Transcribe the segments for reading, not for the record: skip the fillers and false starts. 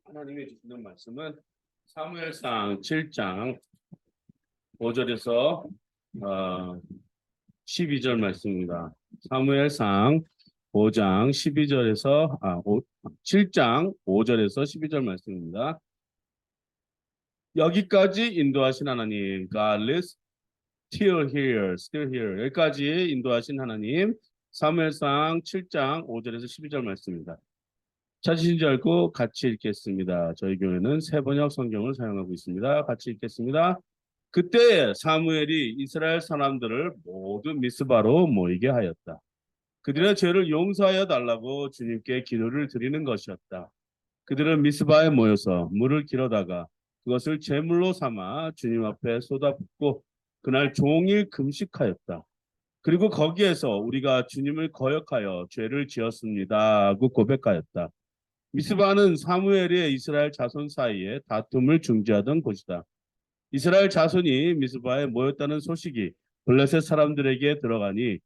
하나님이 주시는 말씀은 사무엘상 7장 5절에서 12절 말씀입니다. 사무엘상 5장 12절에서 7장 5절에서 12절 말씀입니다. 여기까지 인도하신 하나님, God is still here. 여기까지 인도하신 하나님, 사무엘상 7장 5절에서 12절 말씀입니다. 찾으신 줄 알고 같이 읽겠습니다. 저희 교회는 세번역 성경을 사용하고 있습니다. 같이 읽겠습니다. 그때 사무엘이 이스라엘 사람들을 모두 미스바로 모이게 하였다. 그들의 죄를 용서하여 달라고 주님께 기도를 드리는 것이었다. 그들은 미스바에 모여서 물을 길어다가 그것을 제물로 삼아 주님 앞에 쏟아붓고 그날 종일 금식하였다. 그리고 거기에서 우리가 주님을 거역하여 죄를 지었습니다 하고 고백하였다. 미스바는 사무엘의 이스라엘 자손 사이에 다툼을 중재하던 곳이다. 이스라엘 자손이 미스바에 모였다는 소식이 블레셋 사람들에게 들어가니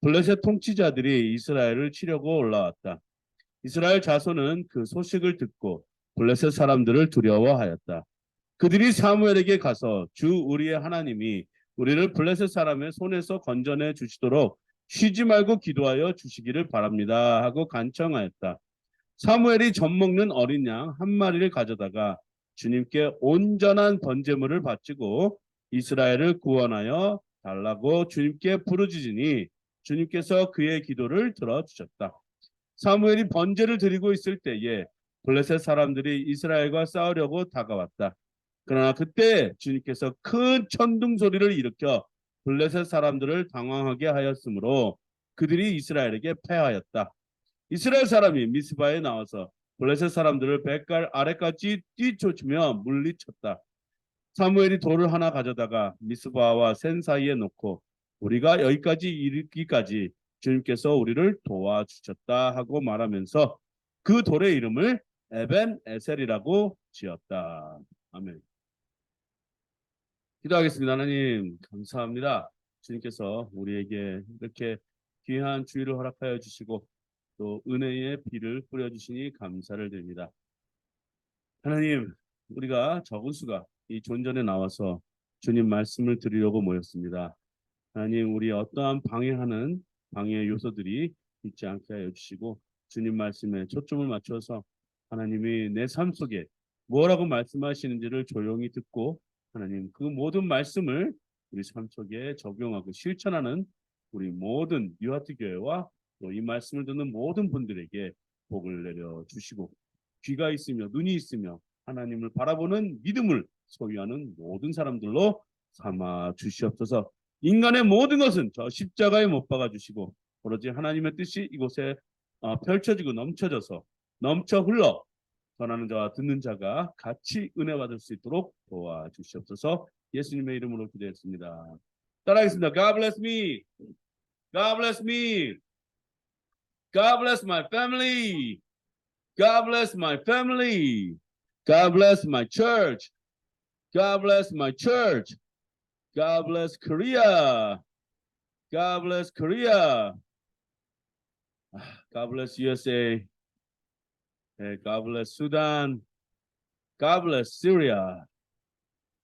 블레셋 통치자들이 이스라엘을 치려고 올라왔다. 이스라엘 자손은 그 소식을 듣고 블레셋 사람들을 두려워하였다. 그들이 사무엘에게 가서 주 우리의 하나님이 우리를 블레셋 사람의 손에서 건져내 주시도록 쉬지 말고 기도하여 주시기를 바랍니다 하고 간청하였다. 사무엘이 젖먹는 어린 양 한 마리를 가져다가 주님께 온전한 번제물을 바치고 이스라엘을 구원하여 달라고 주님께 부르짖으니 주님께서 그의 기도를 들어주셨다. 사무엘이 번제를 드리고 있을 때에 블레셋 사람들이 이스라엘과 싸우려고 다가왔다. 그러나 그때 주님께서 큰 천둥 소리를 일으켜 블레셋 사람들을 당황하게 하였으므로 그들이 이스라엘에게 패하였다. 이스라엘 사람이 미스바에 나와서 블레셋 사람들을 뱃갈 아래까지 뛰쫓으며 물리쳤다. 사무엘이 돌을 하나 가져다가 미스바와 센 사이에 놓고 우리가 여기까지 이르기까지 주님께서 우리를 도와주셨다 하고 말하면서 그 돌의 이름을 에벤 에셀이라고 지었다. 아멘. 기도하겠습니다. 하나님 감사합니다. 주님께서 우리에게 이렇게 귀한 주의를 허락하여 주시고 또 은혜의 비를 뿌려주시니 감사를 드립니다. 하나님, 우리가 적은 수가 이 존전에 나와서 주님 말씀을 드리려고 모였습니다. 하나님, 우리 어떠한 방해하는 방해 요소들이 있지 않게 하여 주시고 주님 말씀에 초점을 맞춰서 하나님이 내 삶 속에 뭐라고 말씀하시는지를 조용히 듣고 하나님 그 모든 말씀을 우리 삶 속에 적용하고 실천하는 우리 모든 뉴하트 교회와 또 이 말씀을 듣는 모든 분들에게 복을 내려 주시고 귀가 있으며 눈이 있으며 하나님을 바라보는 믿음을 소유하는 모든 사람들로 삼아 주시옵소서. 인간의 모든 것은 저 십자가에 못 박아 주시고 오로지 하나님의 뜻이 이곳에 펼쳐지고 넘쳐져서 넘쳐 흘러 전하는 자와 듣는 자가 같이 은혜 받을 수 있도록 도와주시옵소서. 예수님의 이름으로 기도했습니다. 따라하겠습니다. God bless me. God bless me. God bless my family. God bless my family. God bless my church. God bless my church. God bless Korea. God bless Korea. God bless USA. God bless Sudan. God bless Syria.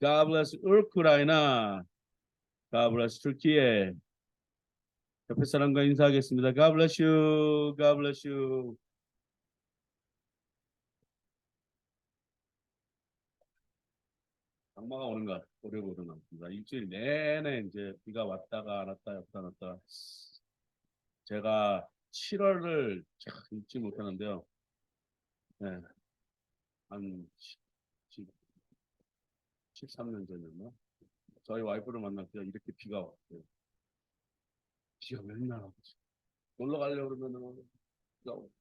God bless Ukraine. God bless Turkey. 옆에 사람과 인사하겠습니다. God bless you. God bless you. 장마가 오는 것 오려고 오르습니다. 일주일 내내 이제 비가 왔다가 왔다. 제가 7월을 잊지 못하는데요. 네, 한 13년 전이었나? 저희 와이프를 만날 때 이렇게 비가 왔어요. 비가 맨날 왔지. 놀러 가려고 그러면은 비가 오고.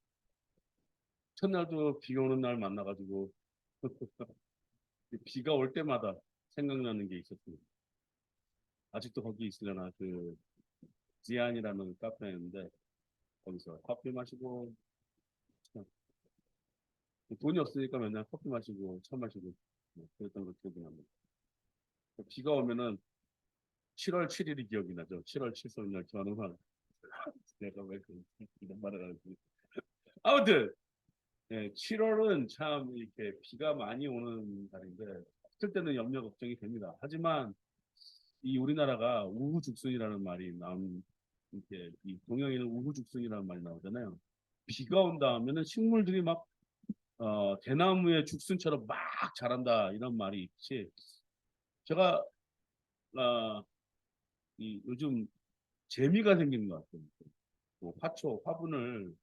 첫날도 비가 오는 날 만나가지고 비가 올 때마다 생각나는 게 있었습니다. 아직도 거기 있으려나 그 지안이라는 카페였는데 거기서 커피 마시고 돈이 없으니까 맨날 커피 마시고 차 마시고 그랬던 거 기억이 납니다. 비가 오면은 7월 7일이 기억이 나죠. 7월 7일 전후한 내가 왜 이런 말을 하는지. 아무튼 예, 7월은 참 이렇게 비가 많이 오는 달인데 없을 때는 염려 걱정이 됩니다. 하지만 이 우리나라가 우후죽순이라는 말이 이렇게 이 동양에는 우후죽순이라는 말이 나오잖아요. 비가 온다 하면은 식물들이 막 대나무의 죽순처럼 막 자란다 이런 말이 있지. 제가 어, 이 요즘 재미가 생긴 것 같아요. 뭐 화분을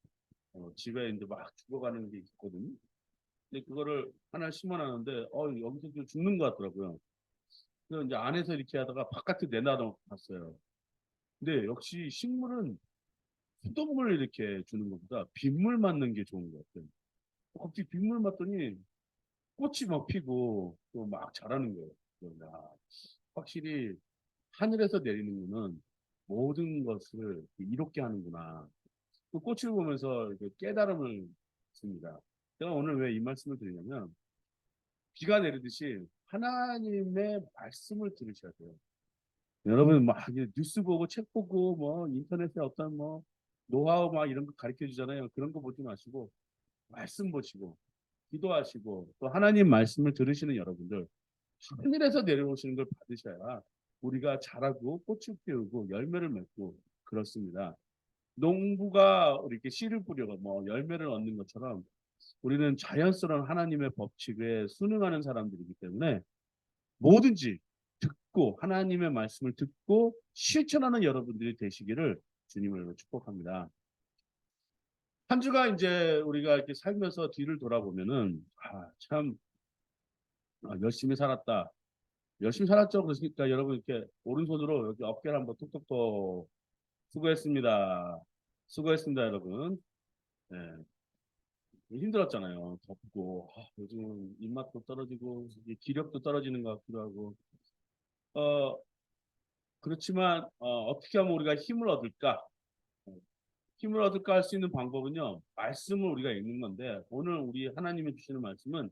집에 이제 막 죽어가는 게 있거든요. 근데 그거를 하나 심어놨는데 여기서 좀 죽는 것 같더라고요. 그래서 이제 안에서 이렇게 하다가 바깥에 내놔도 봤어요. 근데 역시 식물은 수돗물 이렇게 주는 것보다 빗물 맞는 게 좋은 것 같아요. 갑자기 빗물 맞더니 꽃이 막 피고 또 막 자라는 거예요. 야, 확실히 하늘에서 내리는 거는 모든 것을 이롭게 하는구나. 그 꽃을 보면서 이렇게 깨달음을 씁니다. 제가 오늘 왜 이 말씀을 드리냐면 비가 내리듯이 하나님의 말씀을 들으셔야 돼요. 여러분 막 뉴스 보고 책 보고 뭐 인터넷에 어떤 뭐 노하우 막 이런 거 가르쳐 주잖아요. 그런 거 보지 마시고 말씀 보시고 기도하시고 또 하나님 말씀을 들으시는 여러분들 하늘에서 내려오시는 걸 받으셔야 우리가 자라고 꽃을 피우고 열매를 맺고 그렇습니다. 농부가 이렇게 씨를 뿌려가 뭐 열매를 얻는 것처럼 우리는 자연스러운 하나님의 법칙에 순응하는 사람들이기 때문에 뭐든지 듣고 하나님의 말씀을 듣고 실천하는 여러분들이 되시기를 주님을 축복합니다. 한 주가 이제 우리가 이렇게 살면서 뒤를 돌아보면은 참 열심히 살았다. 열심히 살았죠. 그러니까 여러분 이렇게 오른손으로 여기 어깨를 한번 톡톡톡 수고했습니다. 수고했습니다, 여러분. 네, 힘들었잖아요. 덥고 요즘은 입맛도 떨어지고 기력도 떨어지는 것 같기도 하고. 어, 그렇지만 어떻게 하면 우리가 힘을 얻을까? 힘을 얻을까 할 수 있는 방법은요. 말씀을 우리가 읽는 건데 오늘 우리 하나님이 주시는 말씀은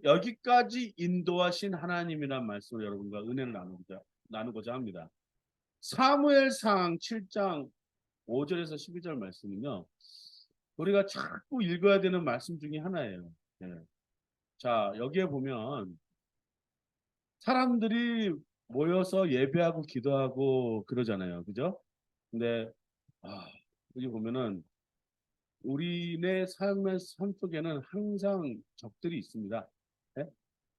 여기까지 인도하신 하나님이란 말씀을 여러분과 은혜를 나누고자 합니다. 사무엘상 7장 5절에서 12절 말씀은요. 우리가 자꾸 읽어야 되는 말씀 중에 하나예요. 네. 자, 여기에 보면 사람들이 모여서 예배하고 기도하고 그러잖아요. 그죠? 근데 여기 보면은 우리네 삶의 삶 속에는 항상 적들이 있습니다. 네?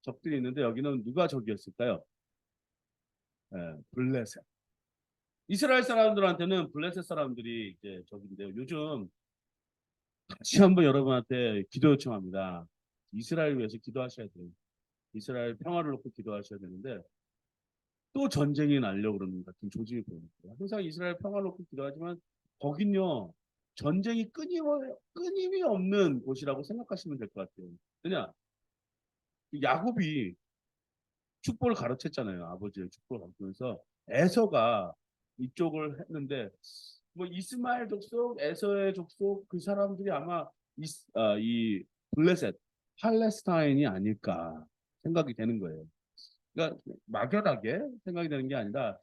적들이 있는데 여기는 누가 적이었을까요? 블레셋. 이스라엘 사람들한테는 블레셋 사람들이 이제 적인데요. 요즘 다시 한번 여러분한테 기도 요청합니다. 이스라엘 위해서 기도하셔야 돼요. 이스라엘 평화를 놓고 기도하셔야 되는데 또 전쟁이 나려고 그러는 것 같은 조짐이 보입니다. 항상 이스라엘 평화를 놓고 기도하지만 거긴요 전쟁이 끊임이 없는 곳이라고 생각하시면 될 것 같아요. 왜냐 야곱이 축복을 가르쳤잖아요. 아버지의 축복을 가르치면서 에서가 이쪽을 했는데 뭐 이스마엘 족속, 에서의 족속 그 사람들이 아마 이 블레셋, 팔레스타인이 아닐까 생각이 되는 거예요. 그러니까 막연하게 생각이 되는 게 아니라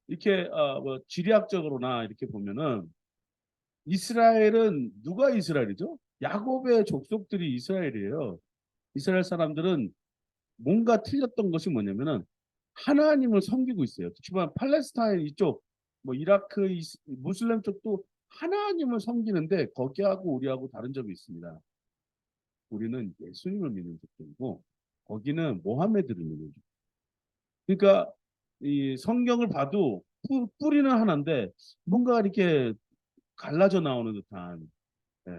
이렇게 뭐 지리학적으로나 이렇게 보면은 이스라엘은 누가 이스라엘이죠? 야곱의 족속들이 이스라엘이에요. 이스라엘 사람들은 뭔가 틀렸던 것이 뭐냐면은 하나님을 섬기고 있어요. 특히나 팔레스타인 이쪽, 뭐 이라크, 무슬림 쪽도 하나님을 섬기는데 거기하고 우리하고 다른 점이 있습니다. 우리는 예수님을 믿는 쪽이고 거기는 모하메드를 믿는 쪽. 그러니까 이 성경을 봐도 뿌리는 하나인데 뭔가 이렇게 갈라져 나오는 듯한. 예.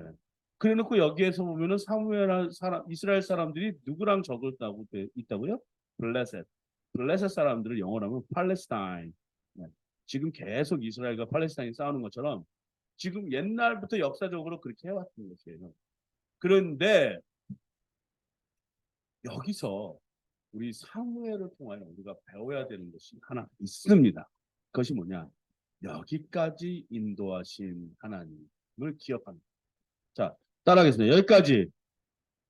그래놓고 여기에서 보면은 사무엘 이스라엘 사람들이 누구랑 적었다고 있다고요? 블레셋. 블레셋 사람들을 영어로 하면 팔레스타인. 네. 지금 계속 이스라엘과 팔레스타인이 싸우는 것처럼 지금 옛날부터 역사적으로 그렇게 해왔던 것이에요. 그런데 여기서 우리 사무엘을 통하여 우리가 배워야 되는 것이 하나 있습니다. 그것이 뭐냐? 여기까지 인도하신 하나님을 기억합니다. 자, 따라하겠습니다. 여기까지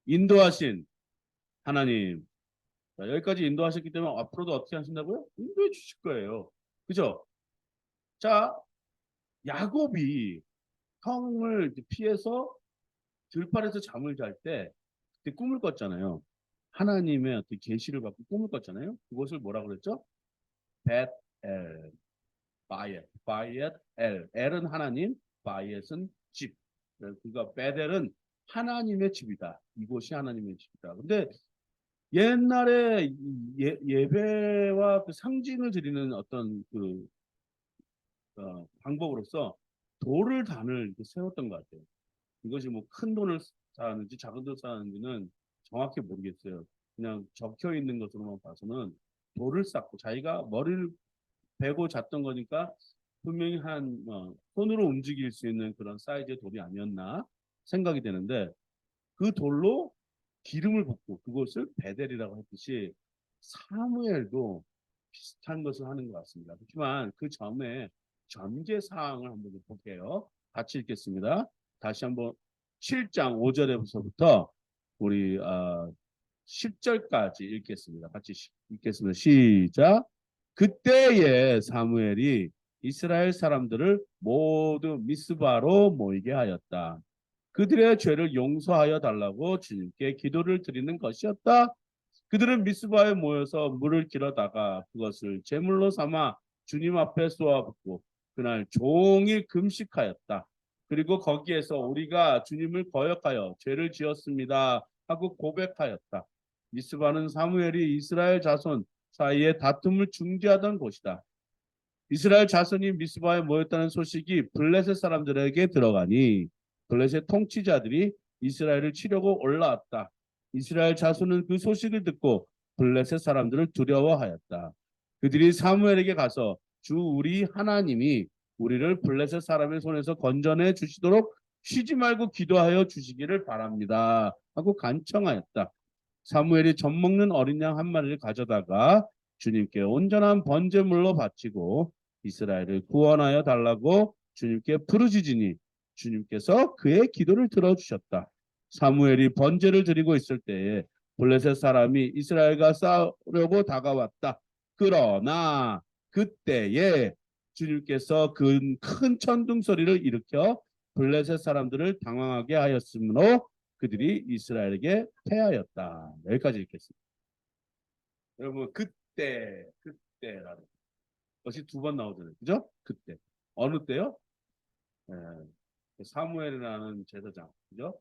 인도하신 하나님. 자, 여기까지 인도하셨기 때문에 앞으로도 어떻게 하신다고요? 인도해 주실 거예요. 그죠? 자, 야곱이 형을 피해서 들판에서 잠을 잘 때 그때 꿈을 꿨잖아요. 하나님의 어떤 계시를 받고 꿈을 꿨잖아요. 그것을 뭐라 그랬죠? 벳엘, 바옜, 바옜, 엘. 엘은 하나님, 바옜은 집. 그러니까 베델은 하나님의 집이다. 이곳이 하나님의 집이다. 근데 옛날에 예배와 그 상징을 드리는 어떤 그 방법으로서 돌을 단을 이렇게 세웠던 것 같아요. 이것이 뭐 큰 돈을 쌓았는지 작은 돈을 쌓았는지는 정확히 모르겠어요. 그냥 적혀 있는 것으로만 봐서는 돌을 쌓고 자기가 머리를 베고 잤던 거니까 분명히 한 손으로 움직일 수 있는 그런 사이즈의 돌이 아니었나 생각이 되는데 그 돌로 기름을 붓고 그것을 베델이라고 했듯이 사무엘도 비슷한 것을 하는 것 같습니다. 그렇지만 그 점에 전개 사항을 한번 볼게요. 같이 읽겠습니다. 다시 한번 7장 5절에서부터 우리 10절까지 읽겠습니다. 같이 읽겠습니다. 시작. 그때에 사무엘이 이스라엘 사람들을 모두 미스바로 모이게 하였다. 그들의 죄를 용서하여 달라고 주님께 기도를 드리는 것이었다. 그들은 미스바에 모여서 물을 길어다가 그것을 제물로 삼아 주님 앞에 쏘아붓고 그날 종일 금식하였다. 그리고 거기에서 우리가 주님을 거역하여 죄를 지었습니다 하고 고백하였다. 미스바는 사무엘이 이스라엘 자손 사이에 다툼을 중재하던 곳이다. 이스라엘 자손이 미스바에 모였다는 소식이 블레셋 사람들에게 들어가니 블레셋 통치자들이 이스라엘을 치려고 올라왔다. 이스라엘 자손은 그 소식을 듣고 블레셋 사람들을 두려워하였다. 그들이 사무엘에게 가서 주 우리 하나님이 우리를 블레셋 사람의 손에서 건져내 주시도록 쉬지 말고 기도하여 주시기를 바랍니다. 하고 간청하였다. 사무엘이 젖 먹는 어린 양 한 마리를 가져다가 주님께 온전한 번제물로 바치고 이스라엘을 구원하여 달라고 주님께 부르짖으니 주님께서 그의 기도를 들어주셨다. 사무엘이 번제를 드리고 있을 때에 블레셋 사람이 이스라엘과 싸우려고 다가왔다. 그러나 그때에 주님께서 큰 천둥 소리를 일으켜 블레셋 사람들을 당황하게 하였으므로 그들이 이스라엘에게 패하였다. 여기까지 읽겠습니다. 여러분 그때라는 것이 두 번 나오잖아요. 그죠? 그때. 어느 때요? 사무엘이라는 제사장. 그죠?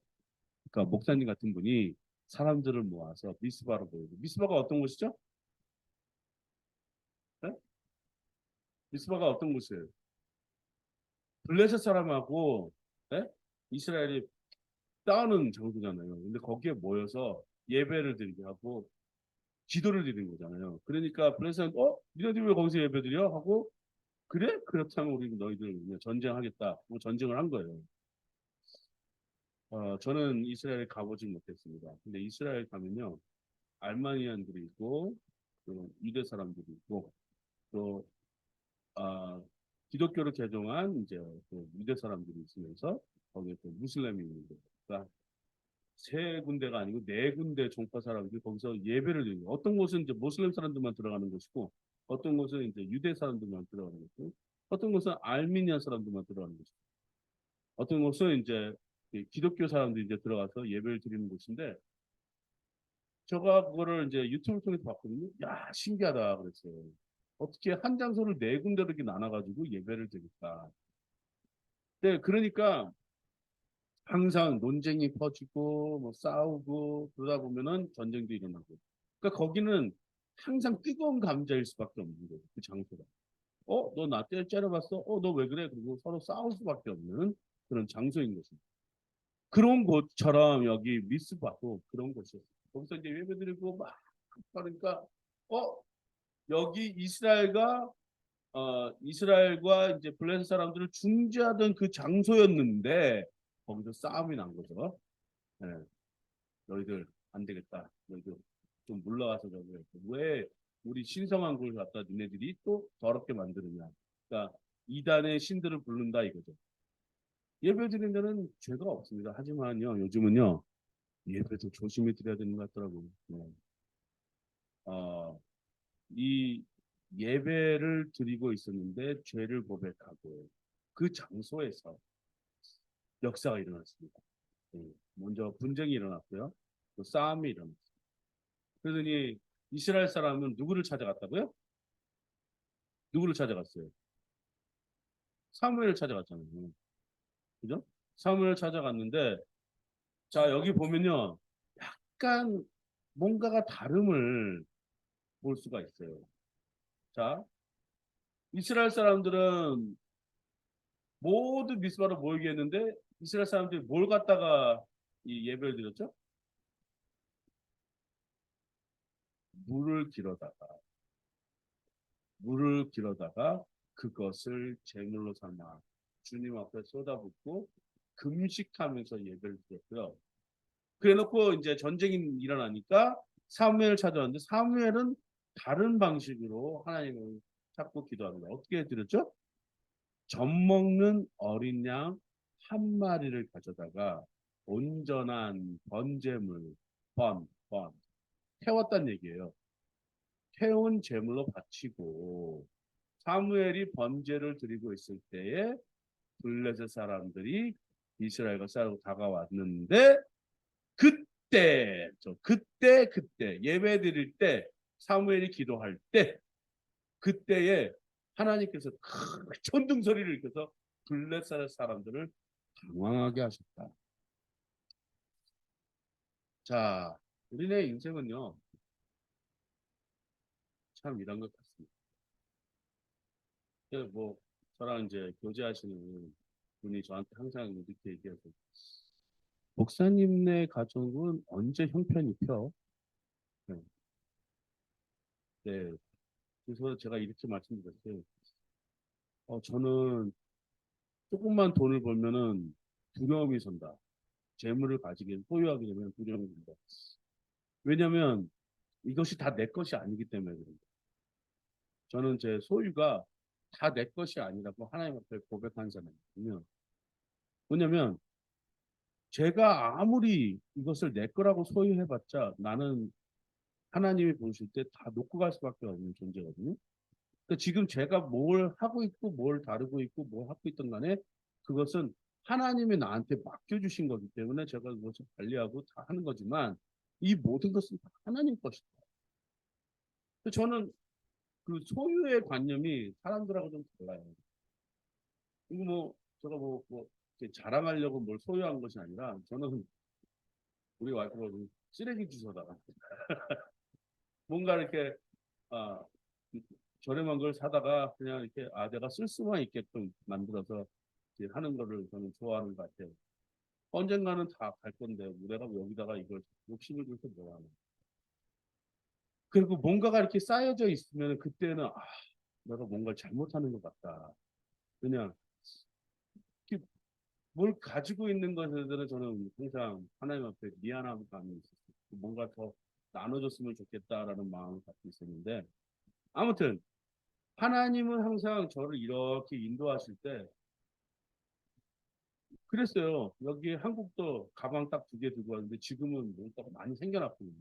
그러니까 목사님 같은 분이 사람들을 모아서 미스바로 모이고 미스바가 어떤 곳이죠? 네? 미스바가 어떤 곳이에요? 블레셋 사람하고 네? 이스라엘이 싸우는 장소잖아요. 근데 거기에 모여서 예배를 드리게 하고 기도를 드리는 거잖아요. 그러니까 블레셋은 니네들이 왜 거기서 예배 드려? 하고 그래? 그렇다면 우리 너희들 전쟁하겠다. 뭐 전쟁을 한 거예요. 저는 이스라엘 가보진 못했습니다. 근데 이스라엘 가면요, 알마니안들이 있고, 또 유대 사람들이 있고, 또 기독교를 개종한 이제 그 유대 사람들이 있으면서 거기에 또 무슬림이 있는데, 그러니까 세 군데가 아니고 네 군데 종파 사람들이 거기서 예배를 드리고, 어떤 곳은 이제 무슬림 사람들만 들어가는 곳이고, 어떤 곳은 이제 유대 사람들만 들어가는 곳이고, 어떤 곳은 알미니아 사람들만 들어가는 곳이고, 어떤 곳은 이제 기독교 사람들이 이제 들어가서 예배를 드리는 곳인데 제가 그거를 이제 유튜브를 통해서 봤거든요. 야, 신기하다 그랬어요. 어떻게 한 장소를 네 군데로 이렇게 나눠가지고 예배를 드릴까? 네, 그러니까 항상 논쟁이 퍼지고 뭐 싸우고 그러다 보면은 전쟁도 일어나고. 그러니까 거기는 항상 뜨거운 감자일 수밖에 없는 거예요. 그 장소가. 너 나 째려봤어? 너 왜 그래? 그리고 서로 싸울 수밖에 없는 그런 장소인 것입니다. 그런 곳처럼 여기 미스바도 그런 곳이었어요. 거기서 이제 예배드리고 막 그러니까 어 여기 이스라엘과 이제 블레셋 사람들을 중재하던 그 장소였는데 거기서 싸움이 난 거죠. 네, 너희들 안 되겠다. 너희들 좀 물러가서 저기 왜 우리 신성한 걸 갖다 니네들이 또 더럽게 만드느냐. 그러니까 이단의 신들을 부른다 이거죠. 예배드리는 데는 죄가 없습니다. 하지만요 요즘은요 예배도 조심히 드려야 되는 것 같더라고요. 네. 어, 이 예배를 드리고 있었는데 죄를 고백하고 그 장소에서 역사가 일어났습니다. 먼저 분쟁이 일어났고요. 또 싸움이 일어났어요. 그러더니 이스라엘 사람은 누구를 찾아갔다고요? 누구를 찾아갔어요? 사무엘을 찾아갔잖아요. 그죠? 사무엘을 찾아갔는데 자 여기 보면요. 약간 뭔가가 다름을 볼 수가 있어요. 자 이스라엘 사람들은 모두 미스바로 모이게 했는데 이스라엘 사람들이 뭘 갖다가 이 예배를 드렸죠? 물을 길어다가 물을 길어다가 그것을 제물로 삼아 주님 앞에 쏟아붓고 금식하면서 예배를 드렸고요. 그래놓고 이제 전쟁이 일어나니까 사무엘을 찾아왔는데 사무엘은 다른 방식으로 하나님을 찾고 기도합니다. 어떻게 드렸죠? 젖 먹는 어린 양 한 마리를 가져다가 온전한 번제물, 태웠단 얘기예요. 태운 제물로 바치고 사무엘이 번제를 드리고 있을 때에 블레셋 사람들이 이스라엘과 싸우고 다가왔는데 그때 예배 드릴 때 사무엘이 기도할 때 그때에 하나님께서 큰 천둥 소리를 일으켜서 블레셋 사람들을 당황하게 하셨다. 자, 우리네 인생은요 참 이런 것 같습니다. 뭐 저랑 이제 교제하시는 분이 저한테 항상 이렇게 얘기하세요. 목사님네 가족은 언제 형편이 펴? 네. 네. 그래서 제가 이렇게 말씀드렸어요. 저는 조금만 돈을 벌면은 두려움이 선다. 재물을 가지게 소유하게 되면 두려움이 선다. 왜냐하면 이것이 다 내 것이 아니기 때문에 그런다. 저는 제 소유가 다 내 것이 아니라고 하나님 앞에 고백한 사람이거든요. 왜냐하면 제가 아무리 이것을 내 거라고 소유해봤자 나는 하나님이 보실 때 다 놓고 갈 수밖에 없는 존재거든요. 그러니까 지금 제가 뭘 하고 있고 뭘 다루고 있고 뭘 하고 있던 간에 그것은 하나님이 나한테 맡겨주신 거기 때문에 제가 그것을 관리하고 다 하는 거지만 이 모든 것은 다 하나님 것이다. 저는 그 소유의 관념이 사람들하고 좀 달라요. 이거 뭐 제가 뭐 이렇게 자랑하려고 뭘 소유한 것이 아니라 저는 우리 와이프가 쓰레기 주워다가 뭔가 이렇게 아, 저렴한 걸 사다가 그냥 이렇게 내가 쓸 수만 있게끔 만들어서 하는 거를 저는 좋아하는 것 같아요. 언젠가는 다 갈 건데 내가 여기다가 이걸 욕심을 줘서 뭐야. 그리고 뭔가가 이렇게 쌓여져 있으면 그때는 내가 뭔가 잘못하는 것 같다. 그냥 뭘 가지고 있는 것에 대해서 저는 항상 하나님 앞에 미안함 감이 있었어요. 뭔가 더 나눠줬으면 좋겠다라는 마음을 갖고 있었는데 아무튼 하나님은 항상 저를 이렇게 인도하실 때 그랬어요. 여기 한국도 가방 딱 2개 들고 왔는데 지금은 뭔가 많이 생겨났거든요.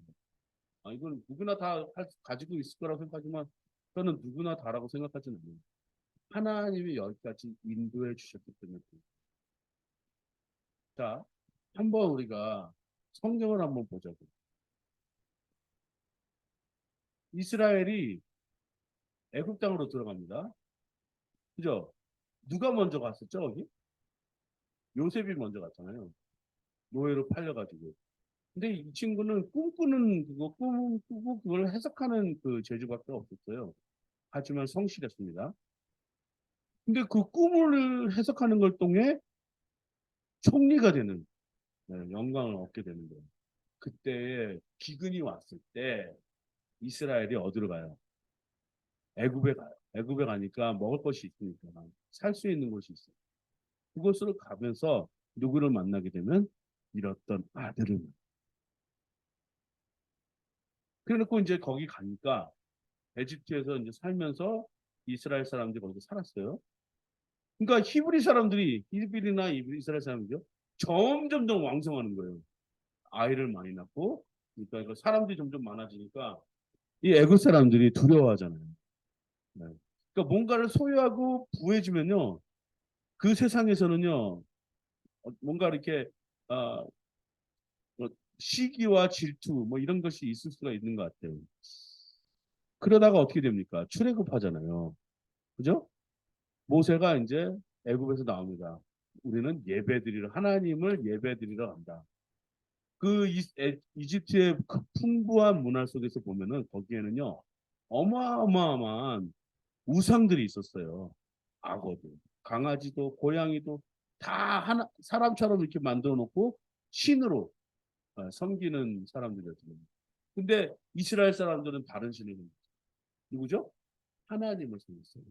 이건 누구나 다 가지고 있을 거라고 생각하지만 저는 누구나 다라고 생각하지는 않아요. 하나님이 여기까지 인도해 주셨기 때문에. 자, 한번 우리가 성경을 한번 보자고. 이스라엘이 애굽 땅으로 들어갑니다. 그죠? 누가 먼저 갔었죠, 거기? 요셉이 먼저 갔잖아요. 노예로 팔려가지고. 근데 이 친구는 꿈꾸는 그거 꿈 꾸고 그걸 해석하는 그 재주밖에 없었어요. 하지만 성실했습니다. 근데 그 꿈을 해석하는 걸 통해 총리가 되는 영광을 얻게 되는 거예요. 그때 기근이 왔을 때 이스라엘이 어디로 가요? 애굽에 가요. 애굽에 가니까 먹을 것이 있으니까 살 수 있는 곳이 있어요. 그곳으로 가면서 누구를 만나게 되면 잃었던 아들을. 그래놓고 이제 거기 가니까 에집트에서 이제 살면서 이스라엘 사람들이 거기서 살았어요. 그러니까 히브리 사람들이 히브리나 이스라엘 사람들이요. 점점 더 왕성하는 거예요. 아이를 많이 낳고 그러니까 사람들이 점점 많아지니까 이 애굽 사람들이 두려워하잖아요. 네. 그러니까 뭔가를 소유하고 부해지면요. 그 세상에서는요. 뭔가 이렇게 시기와 질투 뭐 이런 것이 있을 수가 있는 것 같아요. 그러다가 어떻게 됩니까? 출애굽하잖아요. 그죠? 모세가 이제 애굽에서 나옵니다. 우리는 예배드리러 하나님을 예배드리러 간다. 이집트의 그 풍부한 문화 속에서 보면은 거기에는요 어마어마한 우상들이 있었어요. 악어도, 강아지도, 고양이도 다 하나 사람처럼 이렇게 만들어 놓고 신으로 섬기는 사람들이었거든요. 근데 이스라엘 사람들은 다른 신을 섬겼어요. 누구죠? 하나님을 섬겼어요.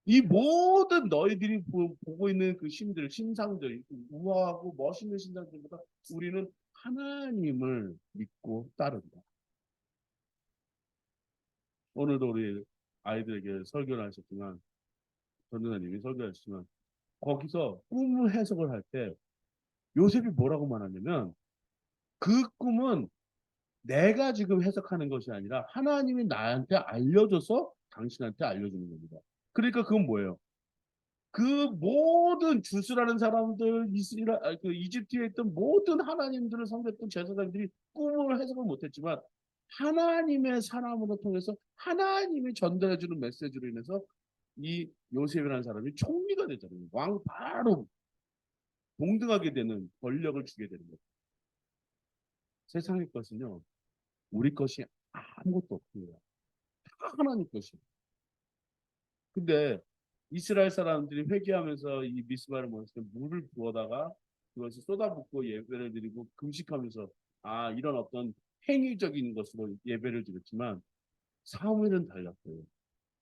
이 모든 너희들이 보고 있는 그 신들, 신상들, 우아하고 멋있는 신상들보다 우리는 하나님을 믿고 따른다. 오늘도 우리 아이들에게 설교를 하셨지만, 전도사님이 설교하셨지만, 거기서 꿈을 해석을 할 때 요셉이 뭐라고 말하냐면 그 꿈은 내가 지금 해석하는 것이 아니라 하나님이 나한테 알려줘서 당신한테 알려주는 겁니다. 그러니까 그건 뭐예요? 그 모든 주스라는 사람들, 그 이집트에 있던 모든 하나님들을 섬겼던 제사장들이 꿈을 해석을 못했지만 하나님의 사람으로 통해서 하나님이 전달해주는 메시지로 인해서 이 요셉이라는 사람이 총리가 되잖아요. 왕 바로 동등하게 되는 권력을 주게 되는 거예요. 세상의 것은요, 우리 것이 아무것도 없습니다. 다 하나님 것이에요. 근데 이스라엘 사람들이 회개하면서 이 미스바를 모였을 때 물을 부어다가 그것을 쏟아붓고 예배를 드리고 금식하면서 이런 어떤 행위적인 것으로 예배를 드렸지만 사무엘은 달랐어요.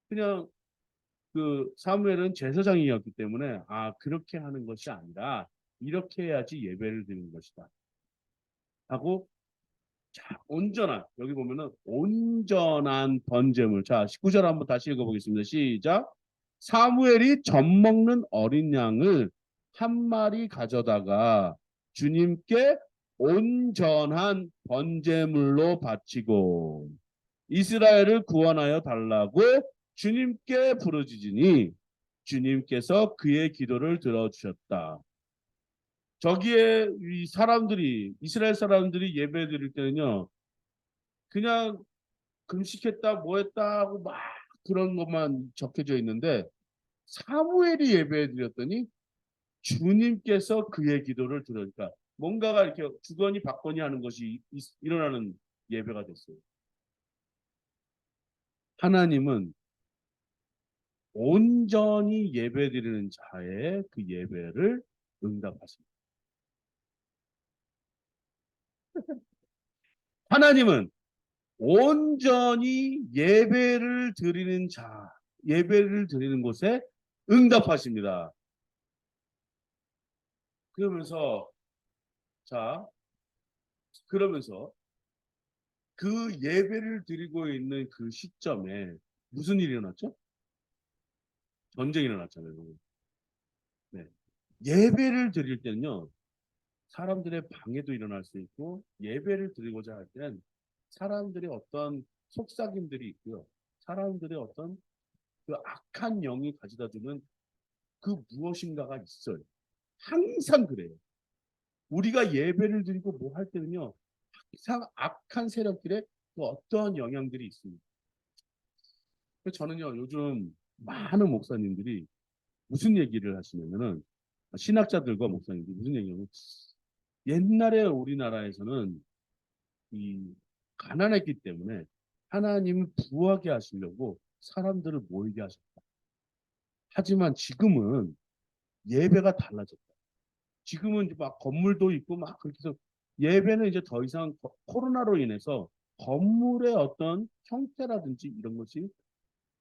그냥 그 사무엘은 제사장이었기 때문에 그렇게 하는 것이 아니라 이렇게 해야지 예배를 드리는 것이다 하고 자, 온전한 여기 보면은 온전한 번제물. 자, 19절 한번 다시 읽어보겠습니다. 시작. 사무엘이 젖 먹는 어린 양을 한 마리 가져다가 주님께 온전한 번제물로 바치고 이스라엘을 구원하여 달라고 주님께 부르짖으니 주님께서 그의 기도를 들어주셨다. 저기에 이 사람들이 이스라엘 사람들이 예배 드릴 때는요 그냥 금식했다 뭐 했다 하고 막 그런 것만 적혀져 있는데 사무엘이 예배 드렸더니 주님께서 그의 기도를 들으니까 뭔가가 이렇게 주거니 받거니 하는 것이 일어나는 예배가 됐어요. 하나님은 온전히 예배 드리는 자의 그 예배를 응답하십니다. 하나님은 온전히 예배를 드리는 자, 예배를 드리는 곳에 응답하십니다. 그러면서, 자, 그러면서 그 예배를 드리고 있는 그 시점에 무슨 일이 일어났죠? 전쟁이 일어났잖아요. 네. 예배를 드릴 때는요, 사람들의 방해도 일어날 수 있고, 예배를 드리고자 할 때는 사람들의 어떤 속삭임들이 있고요. 사람들의 어떤 그 악한 영이 가져다 주는 그 무엇인가가 있어요. 항상 그래요. 우리가 예배를 드리고 뭐 할 때는요, 항상 악한 세력들의 그 어떠한 영향들이 있습니다. 그래서 저는요, 요즘 많은 목사님들이 무슨 얘기를 하시냐면은, 신학자들과 목사님들이 무슨 얘기냐면, 옛날에 우리나라에서는 이 가난했기 때문에 하나님을 부하게 하시려고 사람들을 모이게 하셨다. 하지만 지금은 예배가 달라졌다. 지금은 이제 막 건물도 있고 막 그렇게 해서 예배는 이제 더 이상 코로나로 인해서 건물의 어떤 형태라든지 이런 것이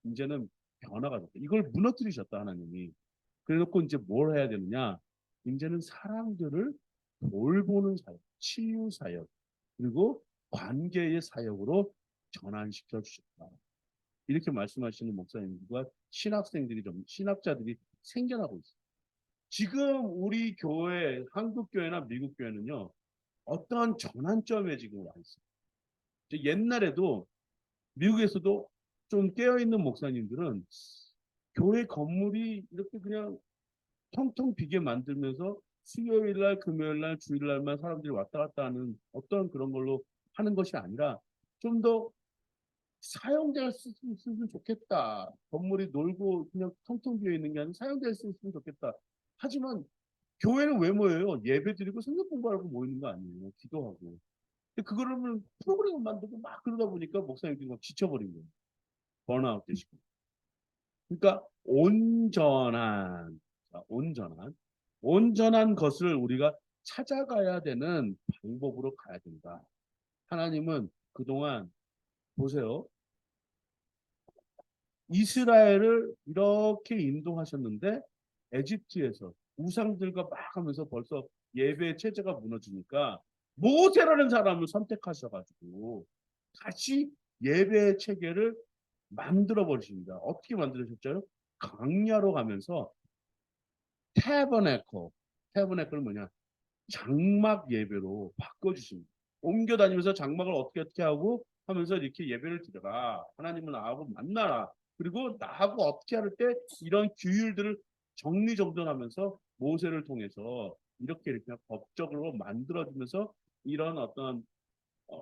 이제는 변화가 됐다. 이걸 무너뜨리셨다 하나님이. 그래놓고 이제 뭘 해야 되느냐? 이제는 사람들을 돌보는 사역, 치유 사역, 그리고 관계의 사역으로 전환시켜 주셨다. 이렇게 말씀하시는 목사님들과 신학생들이 좀 신학자들이 생겨나고 있어요. 지금 우리 교회, 한국 교회나 미국 교회는요, 어떤 전환점에 지금 와 있어요. 옛날에도 미국에서도 좀 깨어있는 목사님들은 교회 건물이 이렇게 그냥 텅텅 비게 만들면서 수요일 날, 금요일 날, 주일 날만 사람들이 왔다 갔다 하는 어떤 그런 걸로 하는 것이 아니라 좀 더 사용될 수 있으면 좋겠다. 건물이 놀고 그냥 텅텅 비어 있는 게 아니라 사용될 수 있으면 좋겠다. 하지만 교회는 왜 모여요? 예배 드리고 성경 공부하고 모이는 거 아니에요? 기도하고. 근데 그거를 프로그램을 만들고 막 그러다 보니까 목사님들이 막 지쳐버린 거예요. 번아웃 되시고. 그러니까 온전한 것을 우리가 찾아가야 되는 방법으로 가야 된다. 하나님은 그동안 보세요. 이스라엘을 이렇게 인도하셨는데 에집트에서 우상들과 막 하면서 벌써 예배 체제가 무너지니까 모세라는 사람을 선택하셔가지고 다시 예배 체계를 만들어 버리십니다. 어떻게 만들으셨죠? 강야로 가면서 태버네클, 태버네클은 뭐냐? 장막 예배로 바꿔주십니다. 옮겨 다니면서 장막을 어떻게 하고 하면서 이렇게 예배를 드려라. 하나님은 나하고 만나라. 그리고 나하고 어떻게 할 때 이런 규율들을 정리정돈하면서 모세를 통해서 이렇게 법적으로 만들어주면서 이런 어떤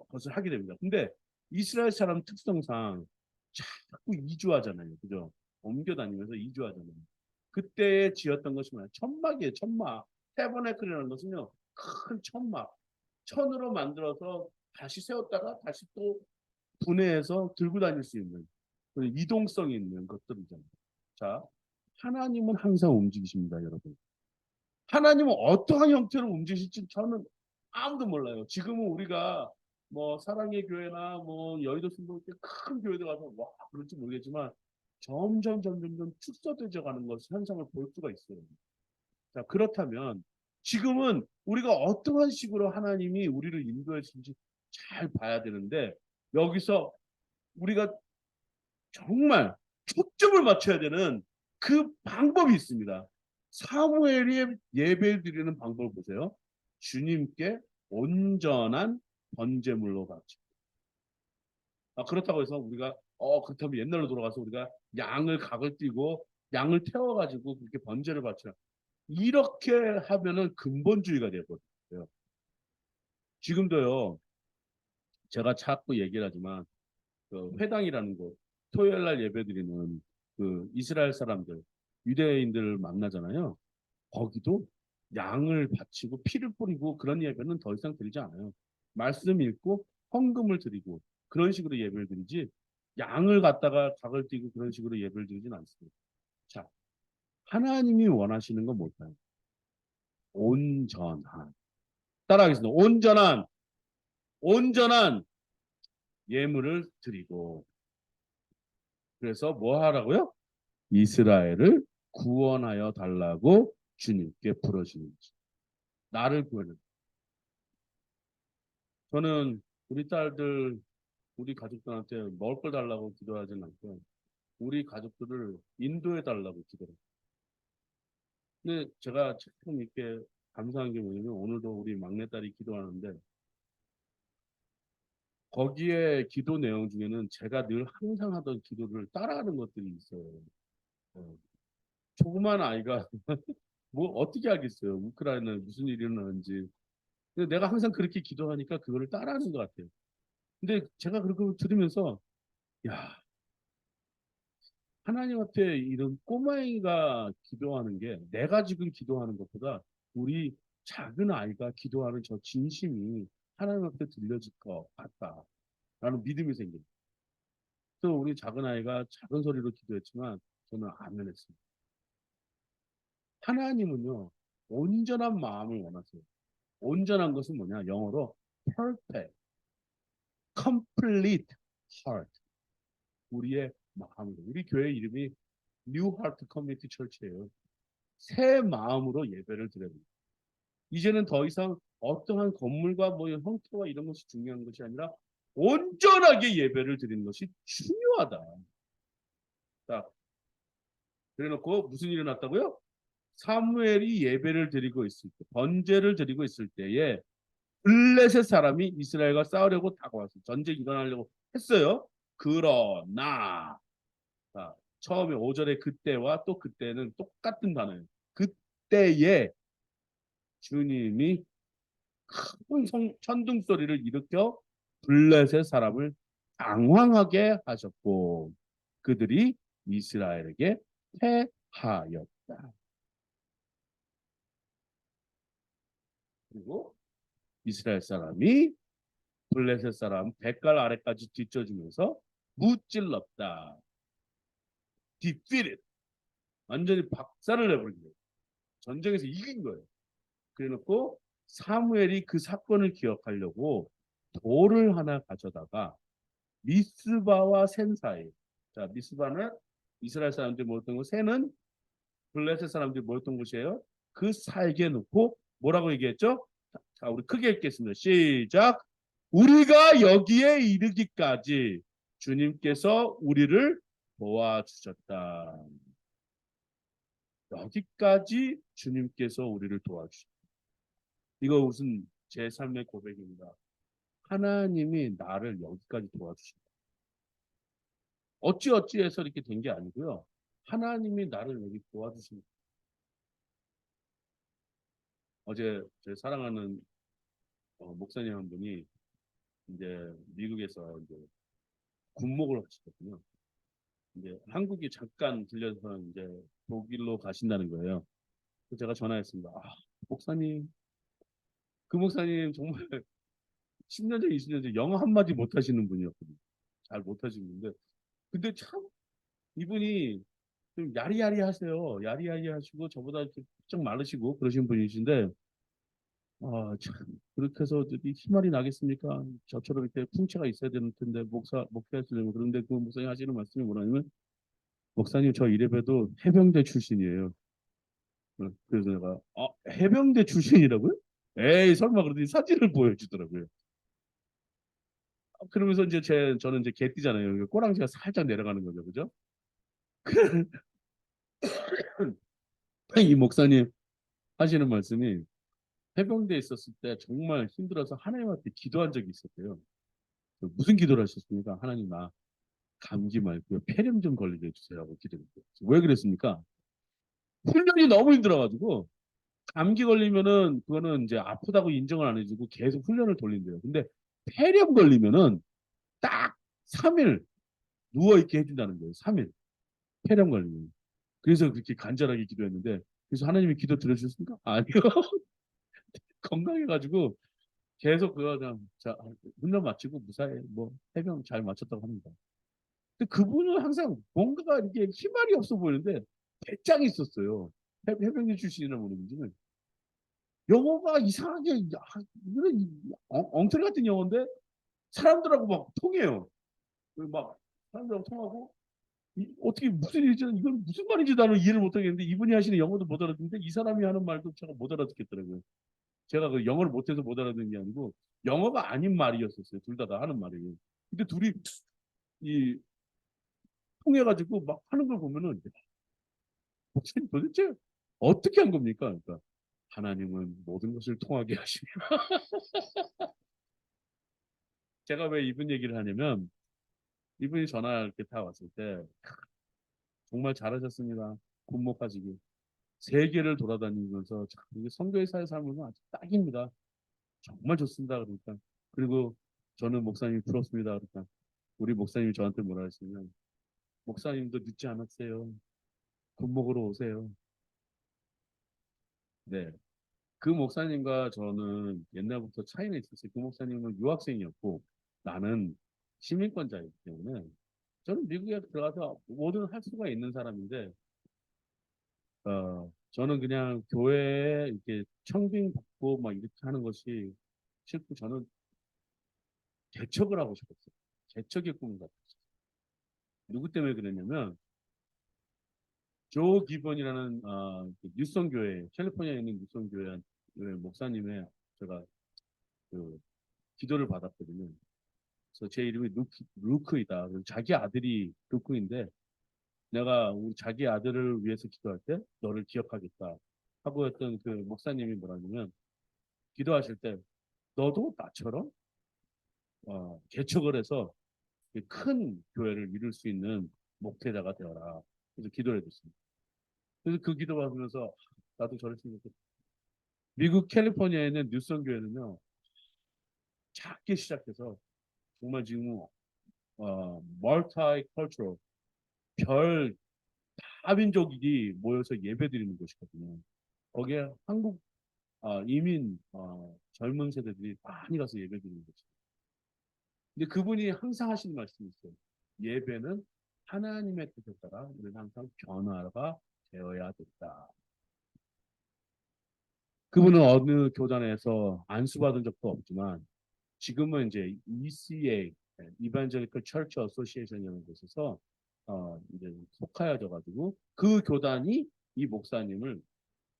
것을 하게 됩니다. 근데 이스라엘 사람 특성상 자꾸 이주하잖아요. 그죠? 옮겨 다니면서 이주하잖아요. 그때 지었던 것이 뭐냐? 천막이에요. 천막. 태버네클이라는 것은요. 큰 천막. 천으로 만들어서 다시 세웠다가 다시 또 분해해서 들고 다닐 수 있는 이동성이 있는 것들이잖아요. 자, 하나님은 항상 움직이십니다, 여러분. 하나님은 어떠한 형태로 움직이실지 저는 아무도 몰라요. 지금은 우리가 뭐 사랑의 교회나 뭐 여의도 순복음교회 큰 교회들 가서 와 그럴지 모르겠지만 점점 축소되져 가는 것 현상을 볼 수가 있어요. 자, 그렇다면 지금은 우리가 어떠한 식으로 하나님이 우리를 인도하시는지 잘 봐야 되는데 여기서 우리가 정말 초점을 맞춰야 되는 그 방법이 있습니다. 사무엘이 예배 드리는 방법을 보세요. 주님께 온전한 번제물로 바치. 그렇다고 해서 우리가 그렇다면 옛날로 돌아가서 우리가 양을 각을 띄고 양을 태워가지고 그렇게 번제를 바치라. 이렇게 하면은 근본주의가 되어버려요. 지금도요. 제가 자꾸 얘기를 하지만 그 회당이라는 곳 토요일 날 예배드리는 그 이스라엘 사람들 유대인들 만나잖아요. 거기도 양을 바치고 피를 뿌리고 그런 예배는 더 이상 드리지 않아요. 말씀 읽고 헌금을 드리고 그런 식으로 예배를 드리지 양을 갖다가 각을 띄고 그런 식으로 예배를 드리진 않습니다. 자, 하나님이 원하시는 건 뭘까요? 온전한. 따라하겠습니다. 온전한 예물을 드리고 그래서 뭐 하라고요? 이스라엘을 구원하여 달라고 주님께 부르시는 거죠. 나를 구원해. 저는 우리 딸들, 우리 가족들한테 먹을 걸 달라고 기도하지는 않고 우리 가족들을 인도해 달라고 기도해요. 근데 제가 참 이렇게 감사한 게 뭐냐면 오늘도 우리 막내딸이 기도하는데 거기에 기도 내용 중에는 제가 늘 항상 하던 기도를 따라하는 것들이 있어요. 어, 조그만 아이가 뭐 어떻게 하겠어요? 우크라이나에 무슨 일이 일어나는지. 근데 내가 항상 그렇게 기도하니까 그거를 따라하는 것 같아요. 근데 제가 그렇게 들으면서 야 하나님한테 이런 꼬마이가 기도하는 게 내가 지금 기도하는 것보다 우리 작은 아이가 기도하는 저 진심이 하나님 앞에 들려질 것 같다라는 믿음이 생깁니다. 또 우리 작은 아이가 작은 소리로 기도했지만 저는 아멘했습니다. 하나님은요 온전한 마음을 원하세요. 온전한 것은 뭐냐? 영어로 perfect, complete heart. 우리의 마음. 우리 교회 이름이 New Heart Community Church예요. 새 마음으로 예배를 드려야 됩니다. 이제는 더 이상 어떠한 건물과 뭐 형태와 이런 것이 중요한 것이 아니라 온전하게 예배를 드리는 것이 중요하다. 자, 그래놓고 무슨 일이 났다고요? 사무엘이 예배를 드리고 있을 때, 번제를 드리고 있을 때에 블레셋 사람이 이스라엘과 싸우려고 다가와서 전쟁이 일어나려고 했어요. 그러나 자, 처음에 5절에 그때와 또 그때는 똑같은 단어예요. 그때에 주님이 큰 천둥 소리를 일으켜 블레셋 사람을 당황하게 하셨고 그들이 이스라엘에게 패하였다. 그리고 이스라엘 사람이 블레셋 사람 백갈 아래까지 뒤쳐주면서 무찔렀다. defeated. 완전히 박살을 내버린 거예요. 전쟁에서 이긴 거예요. 그래놓고 사무엘이 그 사건을 기억하려고 돌을 하나 가져다가 미스바와 센 사이. 자, 미스바는 이스라엘 사람들이 모였던 곳, 센은 블레셋 사람들이 모였던 곳이에요. 그 사이에 놓고 뭐라고 얘기했죠? 자, 우리 크게 읽겠습니다. 시작. 우리가 여기에 이르기까지 주님께서 우리를 도와주셨다. 여기까지 주님께서 우리를 도와주셨다. 이거 무슨 제 삶의 고백입니다. 하나님이 나를 여기까지 도와주셨다. 어찌어찌해서 이렇게 된 게 아니고요. 하나님이 나를 여기 도와주신. 어제 제 사랑하는 목사님 한 분이 이제 미국에서 이제 군목을 하시거든요. 이제 한국이 잠깐 들려서 이제 독일로 가신다는 거예요. 그래서 제가 전화했습니다. 아, 목사님, 그 목사님 정말 10년 전, 20년 전 영어 한마디 못 하시는 분이었거든요. 잘 못 하시는데. 근데 참 이분이 좀 야리야리 하세요. 야리야리 하시고 저보다 좀 마르시고 그러신 분이신데 아, 참 그렇게 해서 이 희말이 나겠습니까? 저처럼 이렇게 풍채가 있어야 되는 텐데 목회하시려면 그런데 그 목사님 하시는 말씀이 뭐냐면 목사님 저 이래봬도 해병대 출신이에요. 그래서 내가 해병대 출신이라고요? 에이 설마 그러더니 사진을 보여주더라고요. 그러면서 이제 저는 이제 개띠잖아요. 꼬랑지가 살짝 내려가는 거죠, 그죠? 이 목사님 하시는 말씀이 해병대에 있었을 때 정말 힘들어서 하나님한테 기도한 적이 있었대요. 무슨 기도를 하셨습니까? 하나님 나 감기 말고요 폐렴 좀 걸리게 해주세요라고 기도했어요. 왜 그랬습니까? 훈련이 너무 힘들어가지고 감기 걸리면은 그거는 이제 아프다고 인정을 안 해주고 계속 훈련을 돌린대요. 근데 폐렴 걸리면은 딱 3일 누워있게 해준다는 거예요. 3일 폐렴 걸리면. 그래서 그렇게 간절하게 기도했는데 그래서 하나님이 기도 들어주셨습니까? 아니요. 건강해가지고 계속 그거 그냥 자, 훈련 마치고 무사히 뭐 해병 잘 마쳤다고 합니다. 근데 그분은 항상 뭔가가 이게 희망이 없어 보이는데 배짱이 있었어요. 해병대 출신이라 모르는지는 영어가 이상하게 이런 엉터리 같은 영어인데 사람들하고 막 통해요. 막 사람들하고 통하고 어떻게 무슨 일인지 이건 무슨 말인지 나는 이해를 못하겠는데 이분이 하시는 영어도 못 알아듣는데 이 사람이 하는 말도 제가 못 알아듣겠더라고요. 제가 그 영어를 못해서 못 알아듣는 게 아니고 영어가 아닌 말이었었어요. 둘 다 하는 말이. 근데 둘이 이 통해가지고 막 하는 걸 보면은 목사님 도대체 어떻게 한 겁니까? 그러니까 하나님은 모든 것을 통하게 하시며 제가 왜 이분 얘기를 하냐면 이분이 전화 이렇게 다 왔을 때 정말 잘하셨습니다. 군목하시고 세계를 돌아다니면서 참 이게 선교회사의 삶은 아주 딱입니다. 정말 좋습니다. 그러니까 그리고 저는 목사님이 부럽습니다. 그러니까 우리 목사님이 저한테 뭐라 하시냐면 목사님도 늦지 않았어요. 군목으로 오세요. 네. 그 목사님과 저는 옛날부터 차이는 있었어요. 그 목사님은 유학생이었고 나는 시민권자이기 때문에 저는 미국에 들어가서 뭐든 할 수가 있는 사람인데 저는 그냥 교회에 이렇게 청빙 받고 막 이렇게 하는 것이 싫고 저는 개척을 하고 싶었어요. 개척의 꿈을 갖고 있어요. 누구 때문에 그랬냐면 조 기본이라는 뉴성 교회 캘리포니아에 있는 뉴성 교회 목사님의 제가 그 기도를 받았거든요. 그래서 제 이름이 루크이다. 자기 아들이 루크인데 내가 우리 자기 아들을 위해서 기도할 때 너를 기억하겠다 하고 했던 그 목사님이 뭐라냐면 기도하실 때 너도 나처럼 개척을 해서 큰 교회를 이룰 수 있는 목회자가 되어라. 그래서 기도를 해줬습니다. 그래서 그 기도 받으면서 나도 저랬으면 좋겠다. 미국 캘리포니아에 있는 뉴슨 교회는요, 작게 시작해서 정말 지금 멀티 컬처럴 별 다민족이 모여서 예배드리는 곳이거든요. 거기에 한국 이민 젊은 세대들이 많이 가서 예배드리는 곳이에요. 근데 그분이 항상 하시는 말씀이 있어요. 예배는 하나님의 뜻에 따라 우리는 항상 변화가 되어야 된다. 그분은 어느 교단에서 안수받은 적도 없지만 지금은 이제 ECA, Evangelical Church Association이라는 곳에서 이제 속하여져 가지고 그 교단이 이 목사님을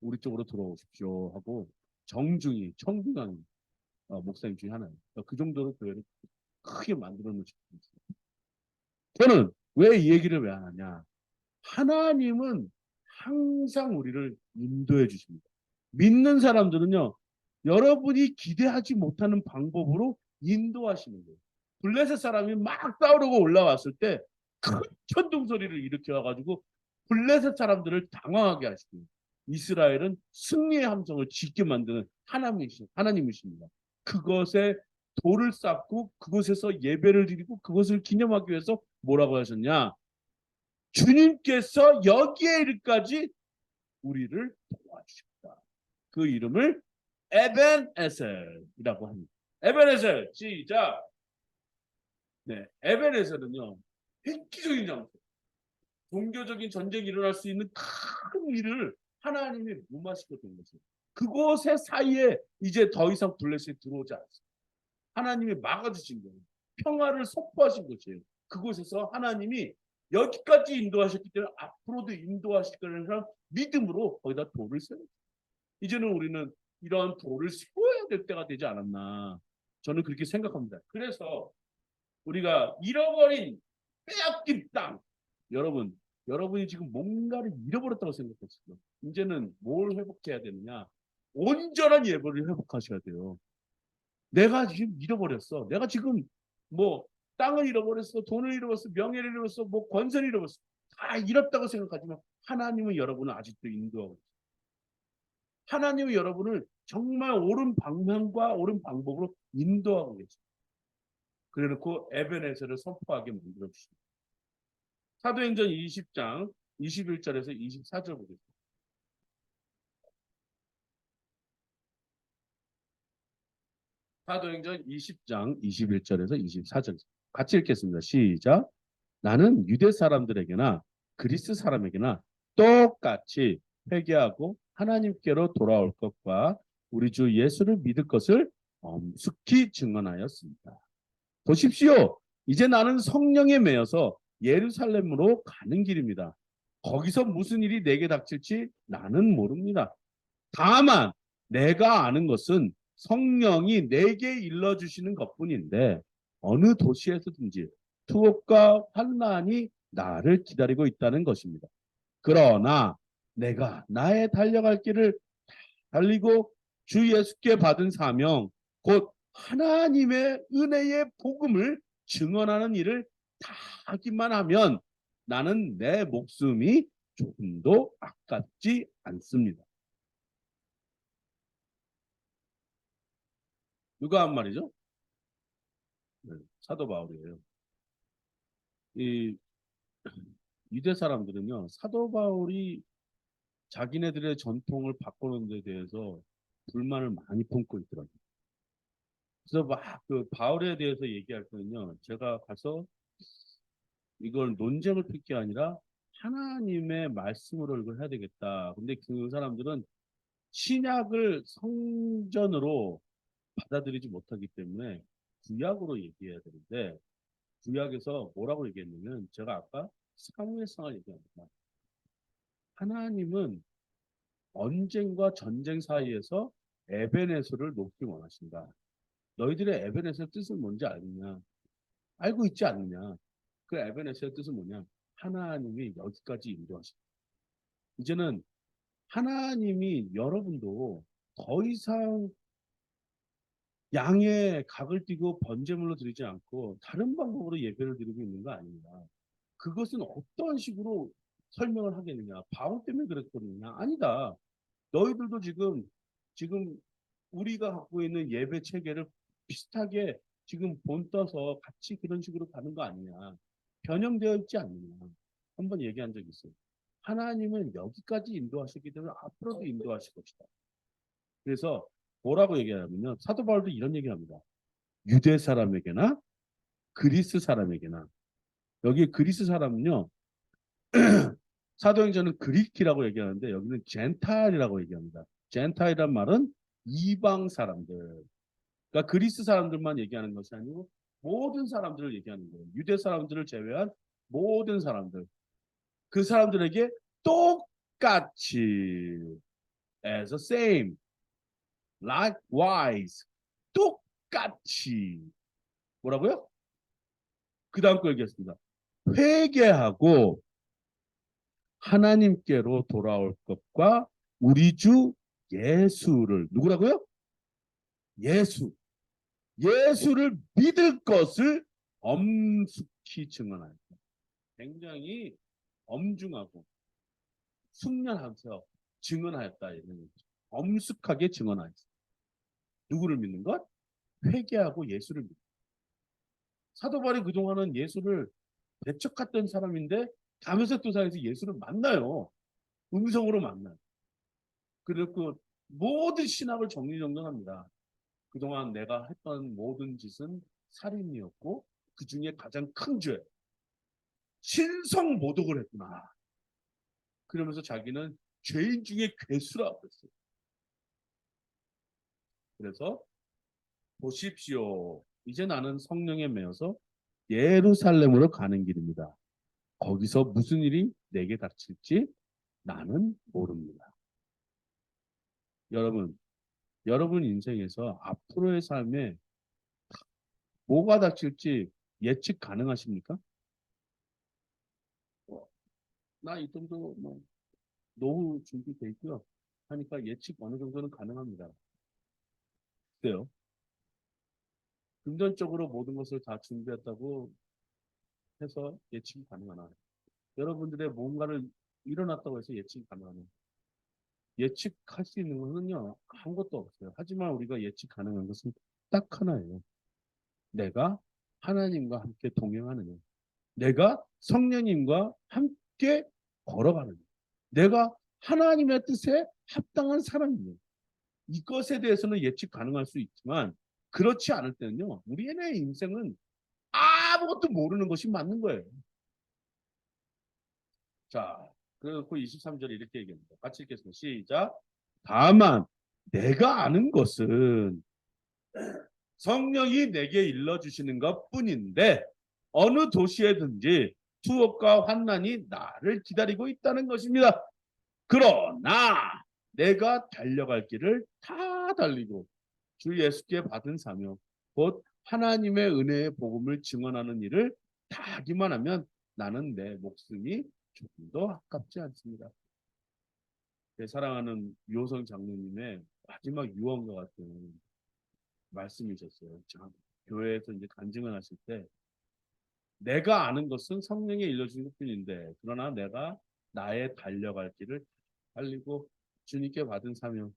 우리 쪽으로 들어오십시오 하고 정중히 청빙한 목사님 중에 하나예요. 그러니까 그 정도로 교회를 크게 만들어 놓으셨습니다. 저는 왜 이 얘기를 왜 하냐? 하나님은 항상 우리를 인도해 주십니다. 믿는 사람들은요, 여러분이 기대하지 못하는 방법으로 인도하시는 거예요. 블레셋 사람이 막 싸우려고 올라왔을 때 큰 천둥 소리를 일으켜가지고 블레셋 사람들을 당황하게 하시고 이스라엘은 승리의 함성을 짓게 만드는 하나님이십니다. 그것에 돌을 쌓고 그곳에서 예배를 드리고 그것을 기념하기 위해서 뭐라고 하셨냐? 주님께서 여기에 이르까지 우리를 도와주셨다. 그 이름을 에벤에셀이라고 합니다. 에벤에셀 시작. 네, 에벤에셀은요 획기적인 장소, 종교적인 전쟁이 일어날 수 있는 큰 일을 하나님이 무마시켜 둔 것이에요. 그곳의 사이에 이제 더 이상 블레셋이 들어오지 않습니다. 하나님이 막아주신 거예요. 평화를 선포하신 것이에요. 그곳에서 하나님이 여기까지 인도하셨기 때문에 앞으로도 인도하실 거라는 믿음으로 거기다 돌을 세워요. 이제는 우리는 이런 돌을 세워야 될 때가 되지 않았나. 저는 그렇게 생각합니다. 그래서 우리가 잃어버린 빼앗긴 땅. 여러분이 지금 뭔가를 잃어버렸다고 생각했어요. 이제는 뭘 회복해야 되느냐. 온전한 예배를 회복하셔야 돼요. 내가 지금 잃어버렸어. 내가 지금 뭐 땅을 잃어버렸어. 돈을 잃어버렸어. 명예를 잃어버렸어. 뭐 권세를 잃어버렸어. 다 잃었다고 생각하지만 하나님은 여러분을 아직도 인도하고 있어요. 하나님은 여러분을 정말 옳은 방향과 옳은 방법으로 인도하고 계십니다. 그래놓고 에베네셀을 선포하게 만들어 주십니다. 사도행전 20장 21절에서 24절 보겠습니다. 사도행전 20장 21절에서 24절 같이 읽겠습니다. 시작. 나는 유대 사람들에게나 그리스 사람에게나 똑같이 회개하고 하나님께로 돌아올 것과 우리 주 예수를 믿을 것을 엄숙히 증언하였습니다. 보십시오. 이제 나는 성령에 매여서 예루살렘으로 가는 길입니다. 거기서 무슨 일이 내게 닥칠지 나는 모릅니다. 다만 내가 아는 것은 성령이 내게 일러주시는 것뿐인데 어느 도시에서든지 투옥과 환난이 나를 기다리고 있다는 것입니다. 그러나 내가 나의 달려갈 길을 달리고 주 예수께 받은 사명 곧 하나님의 은혜의 복음을 증언하는 일을 다 하기만 하면 나는 내 목숨이 조금도 아깝지 않습니다. 누가 한 말이죠? 네, 사도 바울이에요. 이 유대 사람들은요, 사도 바울이 자기네들의 전통을 바꾸는 데 대해서 불만을 많이 품고 있더라고요. 그래서 막 그 바울에 대해서 얘기할 때는요, 제가 가서 이걸 논쟁을 필 게 아니라 하나님의 말씀으로 이걸 해야 되겠다. 근데 그 사람들은 신약을 성전으로 받아들이지 못하기 때문에 구약으로 얘기해야 되는데 구약에서 뭐라고 얘기했냐면 제가 아까 사무엘상을 얘기합니다. 하나님은 언쟁과 전쟁 사이에서 에베네스를 놓기 원하신다. 너희들의 에베네스의 뜻은 뭔지 알느냐? 알고 있지 않느냐? 그 에베네스의 뜻은 뭐냐? 하나님이 여기까지 인도하신다. 이제는 하나님이 여러분도 더 이상 양의 각을 띠고 번제물로 드리지 않고 다른 방법으로 예배를 드리고 있는 거 아닙니다. 그것은 어떤 식으로 설명을 하겠느냐? 바울 때문에 그랬거든요. 아니다. 너희들도 지금 우리가 갖고 있는 예배 체계를 비슷하게 지금 본떠서 같이 그런 식으로 가는 거 아니냐. 변형되어 있지 않느냐. 한번 얘기한 적이 있어요. 하나님은 여기까지 인도하셨기 때문에 앞으로도 인도하실 것이다. 그래서 뭐라고 얘기하냐면요. 사도 바울도 이런 얘기합니다. 유대 사람에게나 그리스 사람에게나 여기 그리스 사람은요. 사도행전은 그리키라고 얘기하는데 여기는 젠타일이라고 얘기합니다. 젠타일이란 말은 이방 사람들. 그러니까 그리스 사람들만 얘기하는 것이 아니고 모든 사람들을 얘기하는 거예요. 유대 사람들을 제외한 모든 사람들. 그 사람들에게 똑같이 as a same, likewise, 똑같이 뭐라고요? 그 다음 거 얘기했습니다. 회개하고 하나님께로 돌아올 것과 우리 주 예수를 누구라고요? 예수. 예수를 믿을 것을 엄숙히 증언하였다. 굉장히 엄중하고 숙련하면서 증언하였다. 엄숙하게 증언하였다. 누구를 믿는 것? 회개하고 예수를 믿는 것. 사도 바울이 그동안은 예수를 배척했던 사람인데 다메섹 도상에서 예수를 만나요. 음성으로 만나요. 그리고 그 모든 신학을 정리정돈합니다. 그동안 내가 했던 모든 짓은 살인이었고 그 중에 가장 큰 죄, 신성 모독을 했구나. 그러면서 자기는 죄인 중에 괴수라고 했어요. 그래서 보십시오. 이제 나는 성령에 매여서 예루살렘으로 가는 길입니다. 거기서 무슨 일이 내게 닥칠지 나는 모릅니다. 여러분 인생에서 앞으로의 삶에 뭐가 닥칠지 예측 가능하십니까? 나 이 정도 뭐 노후 준비돼 있고요. 하니까 예측 어느 정도는 가능합니다. 그래요. 금전적으로 모든 것을 다 준비했다고 해서 예측이 가능하나? 여러분들의 뭔가를 일어났다고 해서 예측이 가능하나? 예측할 수 있는 것은요, 아무것도 없어요. 하지만 우리가 예측 가능한 것은 딱 하나예요. 내가 하나님과 함께 동행하느냐. 내가 성령님과 함께 걸어가느냐. 내가 하나님의 뜻에 합당한 사람이냐. 이것에 대해서는 예측 가능할 수 있지만 그렇지 않을 때는요. 우리의 인생은 아무것도 모르는 것이 맞는 거예요. 자, 그리고 23절에 이렇게 얘기합니다. 같이 읽겠습니다. 시작. 다만 내가 아는 것은 성령이 내게 일러주시는 것뿐인데 어느 도시에든지 투옥과 환난이 나를 기다리고 있다는 것입니다. 그러나 내가 달려갈 길을 다 달리고 주 예수께 받은 사명 곧 하나님의 은혜의 복음을 증언하는 일을 다 하기만 하면 나는 내 목숨이 조금 더 아깝지 않습니다. 제 사랑하는 유호성 장로님의 마지막 유언과 같은 말씀이셨어요. 교회에서 이제 간증을 하실 때 내가 아는 것은 성령이 일러주신 것뿐인데 그러나 내가 나의 달려갈 길을 달리고 주님께 받은 사명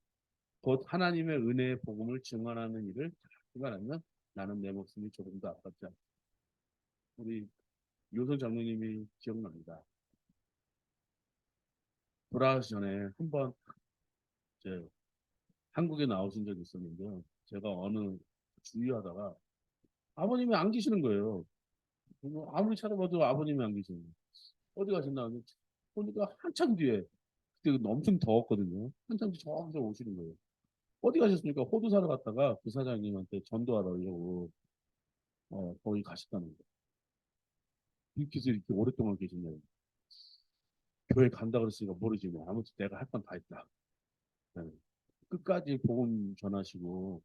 곧 하나님의 은혜의 복음을 증언하는 일을 하기만 하면 나는 내 목숨이 조금 더 아깝지 않다. 우리 유호성 장로님이 기억납니다. 돌아가시 전에 한번 이제 한국에 나오신 적이 있었는데요. 제가 어느 주의하다가 아버님이 안 계시는 거예요. 아무리 찾아봐도 아버님이 안 계시는 거예요. 어디 가셨나 보니까 한참 뒤에 그때 엄청 더웠거든요. 한참 뒤에 저기서 오시는 거예요. 어디 가셨습니까? 호두 사러 갔다가 그 사장님한테 전도하려고 거기 가셨다는 거예요. 이렇게 이렇게 오랫동안 계셨네요. 교회 간다 그랬으니까 모르지 뭐. 아무튼 내가 할 건 다 했다. 네. 끝까지 복음 전하시고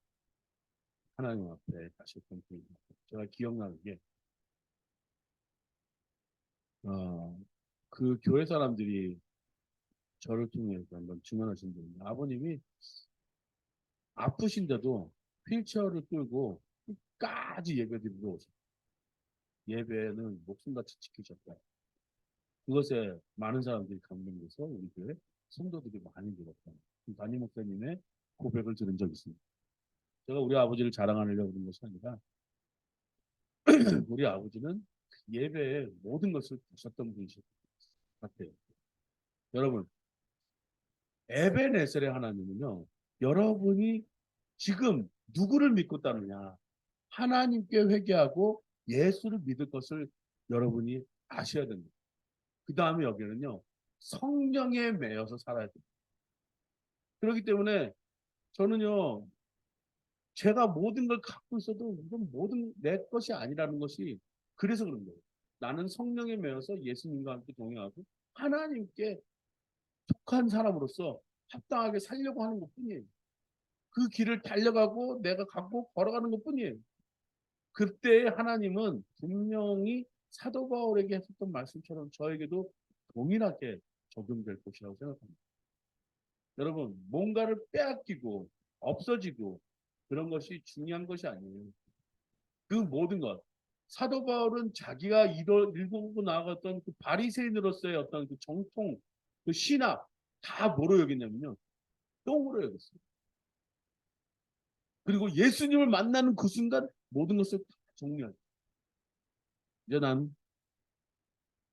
하나님 앞에 가셨던 그 제가 기억나는 게 그 교회 사람들이 저를 통해서 한번 증언하신 분인데 아버님이 아프신데도 휠체어를 끌고 끝까지 예배드리러 오셨어요. 예배는 목숨같이 지키셨다. 그것에 많은 사람들이 감동돼서 우리 교회 성도들이 많이 들었다. 담임 목사님의 고백을 들은 적이 있습니다. 제가 우리 아버지를 자랑하려고 그런 것이 아니라 우리 아버지는 예배에 모든 것을 보셨던 분이신 것 같아요. 여러분, 에베네셀의 하나님은요, 여러분이 지금 누구를 믿고 따르냐? 하나님께 회개하고 예수를 믿을 것을 여러분이 아셔야 됩니다. 그 다음에 여기는요, 성령에 매여서 살아야 됩니다. 그렇기 때문에 저는요, 제가 모든 걸 갖고 있어도 이건 모든 내 것이 아니라는 것이 그래서 그런 거예요. 나는 성령에 매여서 예수님과 함께 동행하고 하나님께 속한 사람으로서 합당하게 살려고 하는 것뿐이에요. 그 길을 달려가고 내가 갖고 걸어가는 것뿐이에요. 그때 하나님은 분명히 사도 바울에게 했었던 말씀처럼 저에게도 동일하게 적용될 것이라고 생각합니다. 여러분, 뭔가를 빼앗기고 없어지고 그런 것이 중요한 것이 아니에요. 그 모든 것. 사도 바울은 자기가 일구고 나아갔던 그 바리새인으로서의 어떤 그 정통, 그 신학 다 뭐로 여겼냐면요. 똥으로 여겼어요. 그리고 예수님을 만나는 그 순간 모든 것을 다 정리하죠. 이제 난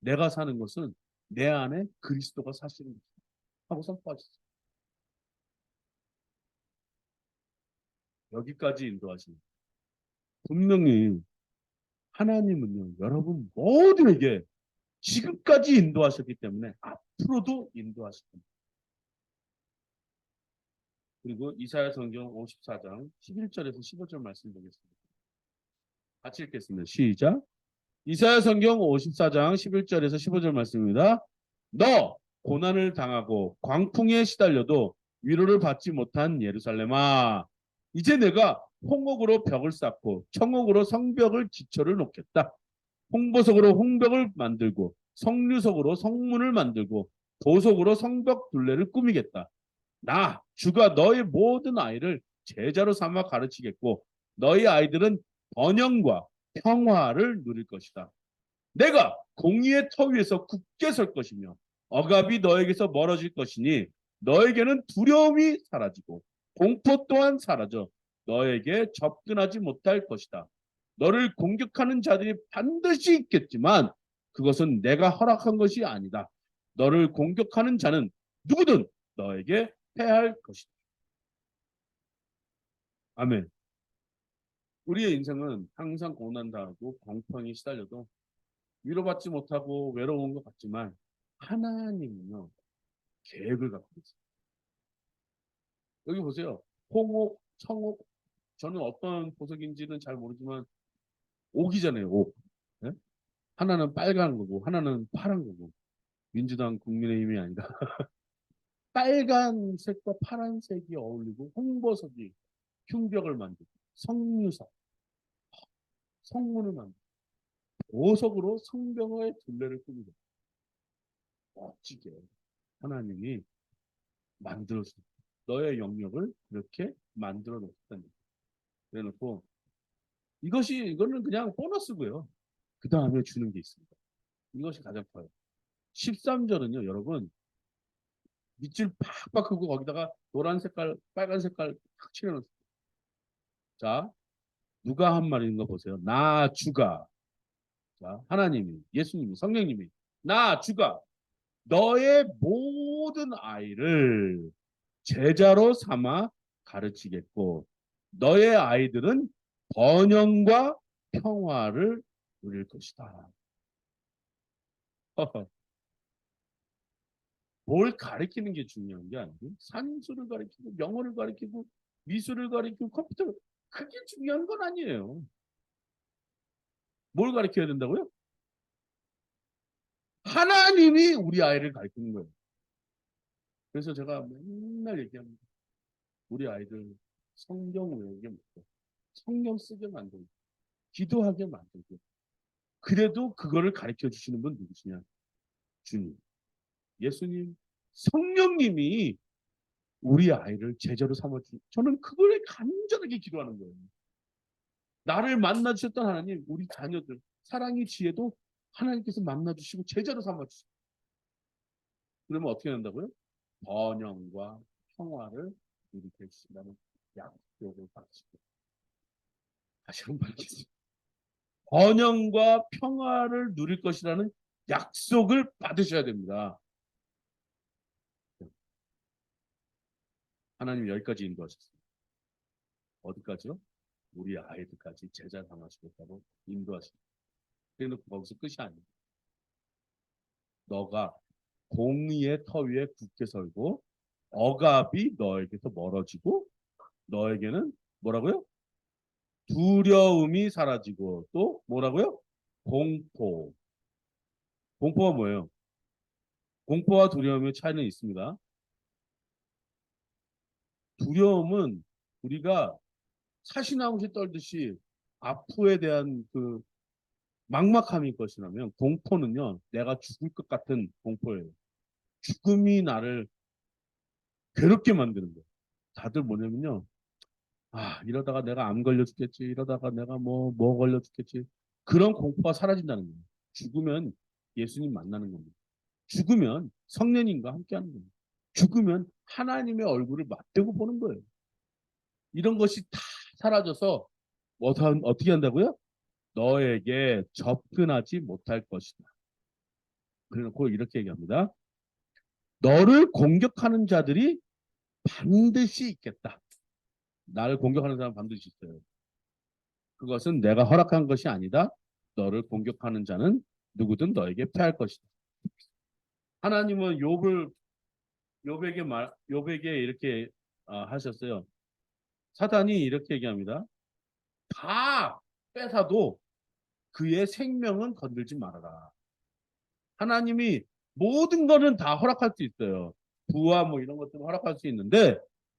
내가 사는 것은 내 안에 그리스도가 사시는 것이다 하고 선포하셨어요. 여기까지 인도하십니다. 분명히 하나님은요, 여러분 모두에게 지금까지 인도하셨기 때문에 앞으로도 인도하실 겁니다. 그리고 이사야 성경 54장 11절에서 15절 말씀 보겠습니다. 같이 읽겠습니다. 시작. 이사야 성경 54장 11절에서 15절 말씀입니다. 너 고난을 당하고 광풍에 시달려도 위로를 받지 못한 예루살렘아, 이제 내가 홍옥으로 벽을 쌓고 청옥으로 성벽을 기초를 놓겠다. 홍보석으로 홍벽을 만들고 성류석으로 성문을 만들고 보석으로 성벽 둘레를 꾸미겠다. 나 주가 너의 모든 아이를 제자로 삼아 가르치겠고 너희 아이들은 번영과 평화를 누릴 것이다. 내가 공의의 터 위에서 굳게 설 것이며 억압이 너에게서 멀어질 것이니 너에게는 두려움이 사라지고 공포 또한 사라져 너에게 접근하지 못할 것이다. 너를 공격하는 자들이 반드시 있겠지만 그것은 내가 허락한 것이 아니다. 너를 공격하는 자는 누구든 너에게 패할 것이다. 아멘. 우리의 인생은 항상 고난당하고 공평히 시달려도 위로받지 못하고 외로운 것 같지만 하나님은요, 계획을 갖고 있어요. 여기 보세요. 홍옥, 청옥, 저는 어떤 보석인지는 잘 모르지만 옥이잖아요, 옥. 네? 하나는 빨간 거고 하나는 파란 거고 민주당 국민의힘이 아니라 빨간색과 파란색이 어울리고 홍보석이 흉벽을 만들고 성유석, 성문을 만들고 보석으로 성벽의 둘레를 꾸미고 멋지게 하나님이 만들어줍니다. 너의 영역을 그렇게 만들어 놓겠다는 거예요. 그래놓고 이거는 그냥 보너스고요. 그 다음에 주는 게 있습니다. 이것이 가장 커요. 13절은요, 여러분 밑줄 팍팍 긋고 거기다가 노란 색깔, 빨간 색깔 탁 칠해놓습니다. 자, 누가 한 말인 거 보세요. 나 주가, 자, 하나님이, 예수님이, 성령님이 나 주가 너의 모든 아이를 제자로 삼아 가르치겠고 너의 아이들은 번영과 평화를 누릴 것이다. 뭘 가르치는 게 중요한 게 아니고 산수를 가르치고 영어를 가르치고 미술을 가르치고 컴퓨터 그게 중요한 건 아니에요. 뭘 가르쳐야 된다고요? 하나님이 우리 아이를 가르치는 거예요. 그래서 제가 맨날 얘기합니다. 우리 아이들 성경 외우게 만들고 성경 쓰게 만들고 기도하게 만들고 그래도 그거를 가르쳐 주시는 분 누구시냐? 주님. 예수님, 성령님이 우리 아이를 제자로 삼아주. 저는 그걸 간절하게 기도하는 거예요. 나를 만나 주셨던 하나님, 우리 자녀들 사랑의 지혜도 하나님께서 만나 주시고 제자로 삼아 주시고. 그러면 어떻게 된다고요? 번영과 평화를 누리게 해주신다는 약속을 받으시고 다시 한번 하겠습니다. 번영과 평화를 누릴 것이라는 약속을 받으셔야 됩니다. 하나님 여기까지 인도하셨습니다. 어디까지요? 우리 아이들까지 제자 삼으시겠다고 인도하십니다. 그런데 거기서 끝이 아닙니다. 너가 공의의 터 위에 굳게 설고 억압이 너에게서 멀어지고 너에게는 뭐라고요? 두려움이 사라지고 또 뭐라고요? 공포. 공포가 뭐예요? 공포와 두려움의 차이는 있습니다. 두려움은 우리가 사시나무시 떨듯이 앞으로에 대한 그 막막함일 것이라면 공포는요, 내가 죽을 것 같은 공포예요. 죽음이 나를 괴롭게 만드는 거예요. 다들 뭐냐면요, 아, 이러다가 내가 암 걸려 죽겠지, 이러다가 내가 뭐 걸려 죽겠지. 그런 공포가 사라진다는 거예요. 죽으면 예수님 만나는 겁니다. 죽으면 성령님과 함께 하는 겁니다. 죽으면 하나님의 얼굴을 맞대고 보는 거예요. 이런 것이 다 사라져서 어떻게 한다고요? 너에게 접근하지 못할 것이다. 그래놓고 이렇게 얘기합니다. 너를 공격하는 자들이 반드시 있겠다. 나를 공격하는 사람 반드시 있어요. 그것은 내가 허락한 것이 아니다. 너를 공격하는 자는 누구든 너에게 패할 것이다. 하나님은 욥에게 이렇게 하셨어요. 사단이 이렇게 얘기합니다. 다 뺏어도 그의 생명은 건들지 말아라. 하나님이 모든 거는 다 허락할 수 있어요. 부와 뭐 이런 것들은 허락할 수 있는데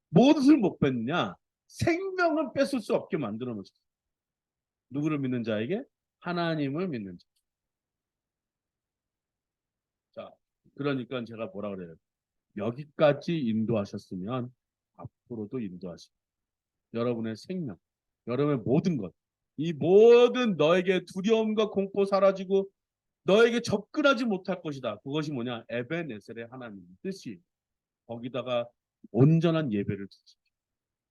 무엇을 못 뺏느냐? 생명은 뺏을 수 없게 만들어 놓으셨어요. 누구를 믿는 자에게? 하나님을 믿는 자. 자, 그러니까 제가 뭐라 그래요? 여기까지 인도하셨으면 앞으로도 인도하시고 여러분의 생명, 여러분의 모든 것, 이 모든 너에게 두려움과 공포 사라지고 너에게 접근하지 못할 것이다. 그것이 뭐냐? 에베네셀의 하나님의 뜻이 거기다가 온전한 예배를 드리십시오.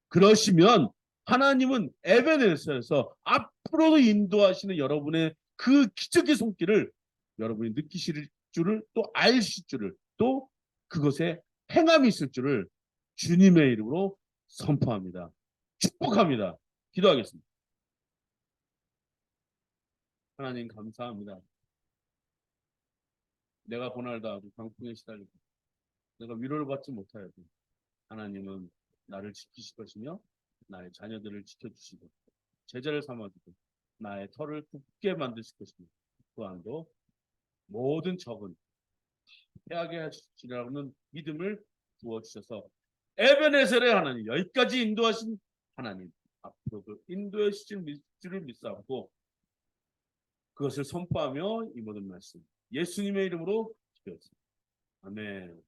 그러시면 하나님은 에베네셀에서 앞으로도 인도하시는 여러분의 그 기적의 손길을 여러분이 느끼실 줄을 또 아실 줄을 또 그것에 행함이 있을 줄을 주님의 이름으로 선포합니다. 축복합니다. 기도하겠습니다. 하나님 감사합니다. 내가 고날다 하고 강풍에 시달리고 내가 위로를 받지 못하여도 하나님은 나를 지키실 것이며 나의 자녀들을 지켜주시고 제자를 삼아주고 나의 털을 굳게 만드실 것이며 또한도 모든 적은 패하게 하시리라는 믿음을 부어주셔서 에베네셀의 하나님 여기까지 인도하신 하나님 앞으로 그 인도해 주실 줄을 믿사옵고 그것을 선포하며 이 모든 말씀 예수님의 이름으로 기도했습니다. 아멘.